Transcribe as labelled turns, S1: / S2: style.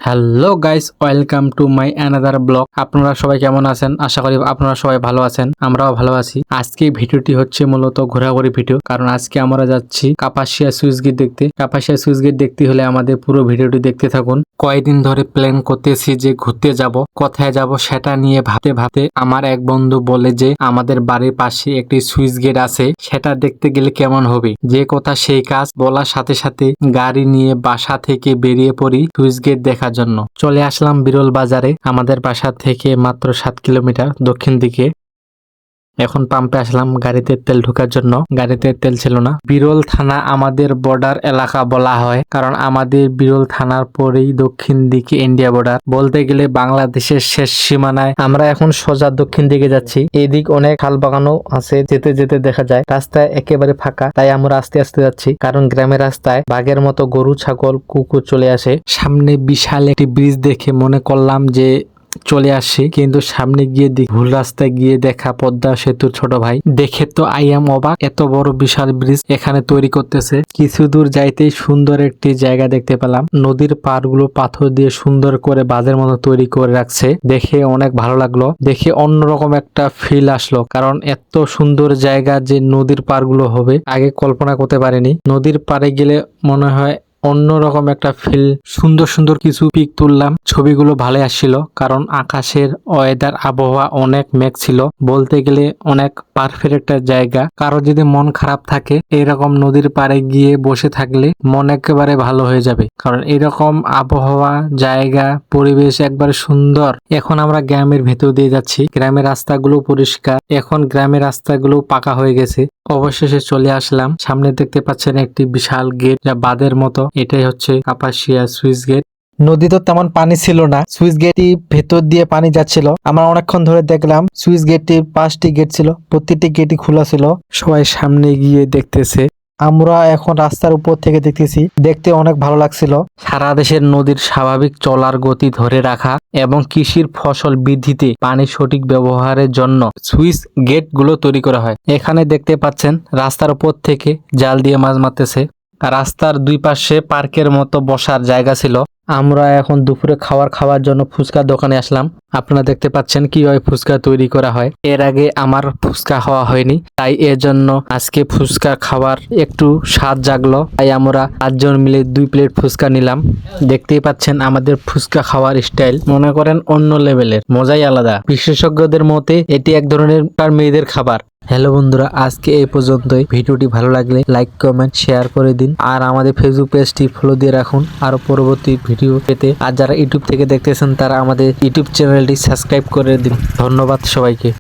S1: Hello guys, welcome to my another blog. আপনারা সবাই কেমন আছেন? আশা করি আপনারা সবাই ভালো আছেন, আমরাও ভালো আছি। আজকে ভিডিওটি হচ্ছে মূলত ঘোরাঘুরি ভিডিও, কারণ আজকে আমরা যাচ্ছি কাপাসিয়া সুইচ গেট দেখতে। কাপাসিয়া সুইচ গেট দেখতে হলে আমাদের পুরো ভিডিওটি দেখতে থাকুন। কয়েকদিন ধরে প্ল্যান করতেছি যে ঘুরতে যাব, কোথায় যাব সেটা নিয়ে ভাবতে ভাবতে আমার এক বন্ধু বলে যে আমাদের বাড়ির পাশে একটি সুইচ গেট আছে, সেটা দেখতে গেলে কেমন হবে। যে কথা সেই কাজ, বলার সাথে সাথে গাড়ি নিয়ে বাসা থেকে বেরিয়ে পড়ি সুইচ গেট দেখার জন্য। চলে আসলাম বিরল বাজারে, আমাদের বাসা থেকে মাত্র 7 কিলোমিটার দক্ষিণ দিকে। এখন পাম্পে আসলাম গাড়িতে তেল ঢোকার জন্য, গাড়িতে তেল ছিল না। বিরল থানা আমাদের বর্ডার এলাকা বলা হয়, কারণ আমাদের বিরল থানার পরেই দক্ষিণ দিকে ইন্ডিয়া বর্ডার, বলতে গেলে বাংলাদেশের শেষ সীমানায়। আমরা এখন সোজা দক্ষিণ দিকে যাচ্ছি। এদিক অনেক খাল বাগানও আছে, যেতে যেতে দেখা যায় রাস্তায় একেবারে ফাঁকা, তাই আমরা আস্তে আস্তে যাচ্ছি, কারণ গ্রামের রাস্তায় বাঘের মতো গরু ছাগল কুকুর চলে আসে। সামনে বিশাল একটি ব্রিজ দেখে মনে করলাম যে চলে আসছি, কিন্তু সামনে গিয়ে ভুল রাস্তায় গিয়ে দেখা পদ্মা সেতুর ছোট ভাই। দেখে তো আই এম অবাক, এত বড় বিশাল ব্রিজ এখানে তৈরি করতেছে। কিছু দূর যাইতেই সুন্দর একটি জায়গা দেখতে পেলাম, নদীর পাড়গুলো পাথর দিয়ে সুন্দর করে বাঁধের মতো তৈরি করে রাখছে। দেখে অনেক ভালো লাগলো, দেখে অন্যরকম একটা ফিল আসলো, কারণ এত সুন্দর জায়গা যে নদীর পাড়গুলো হবে আগে কল্পনা করতে পারিনি। নদীর পাড়ে গেলে মনে হয় অন্যরকম একটা ফিল। সুন্দর সুন্দর কিছু পিক তুললাম, ছবিগুলো ভালো আসছিল, কারণ আকাশের ওয়েদার আবহাওয়া অনেক মেঘ ছিল, বলতে গেলে অনেক পারফেক্ট একটা জায়গা। কারো যদি মন খারাপ থাকে এরকম নদীর পাড়ে গিয়ে বসে থাকলে মন একেবারে ভালো হয়ে যাবে, কারণ এরকম আবহাওয়া জায়গা পরিবেশ একবারে সুন্দর। এখন আমরা গ্রামের ভেতর দিয়ে যাচ্ছি, গ্রামের রাস্তাগুলো পরিষ্কার, এখন গ্রামের রাস্তাগুলো পাকা হয়ে গেছে। অবশেষে চলে আসলাম, সামনে দেখতে পাচ্ছেন একটি বিশাল গেট, যা বাঁধের মতো। এটাই হচ্ছে কাপাসিয়া সুইচ গেট। নদী তো তেমন পানি ছিল না, সুইচ গেটটি ভেতর দিয়ে পানি যাচ্ছিল। আমরা অনেকক্ষণ ধরে দেখলাম সুইচ গেটটির 5টি গেট ছিল, প্রতিটি গেটই খোলা ছিল। সবাই সামনে গিয়ে দেখতেছে, আমরা এখন রাস্তার উপর থেকে দেখতেছি, দেখতে অনেক ভালো লাগছিল। সারা দেশের নদীর স্বাভাবিক চলার গতি ধরে রাখা এবং কৃষির ফসল বৃদ্ধিতে পানির সঠিক ব্যবহারের জন্য সুইচ গেট গুলো তৈরি করা হয়। এখানে দেখতে পাচ্ছেন রাস্তার উপর থেকে জাল দিয়ে মাছ মারতেছে। রাস্তার দুই পাশে পার্কের মতো বসার জায়গা ছিল। আমরা এখন দুপুরে খাওয়ার জন্য ফুচকার দোকানে আসলাম। আপনারা দেখতে পাচ্ছেন কিভাবে ফুচকা তৈরি করা হয়। এর আগে আমার ফুচকা খাওয়া হয়নি, তাই এর জন্য আজকে ফুচকা খাওয়ার একটু স্বাদ জাগলো, তাই আমরা 5 জন মিলে 2 প্লেট ফুচকা নিলাম। দেখতেই পাচ্ছেন আমাদের ফুচকা খাওয়ার স্টাইল মনে করেন অন্য লেভেলের, মজাই আলাদা। বিশেষজ্ঞদের মতে এটি এক ধরনের মেয়েদের খাবার। হ্যালো বন্ধুরা, আজকে এই পর্যন্তই। ভিডিওটি ভালো লাগলে লাইক কমেন্ট শেয়ার করে দিন, আর আমাদের ফেসবুক পেজটি ফলো দিয়ে রাখুন আরো পরবর্তী ভিডিও পেতে। আর যারা ইউটিউব থেকে দেখতেছেন তারা আমাদের ইউটিউব চ্যানেলটি সাবস্ক্রাইব করে দিন। ধন্যবাদ সবাইকে।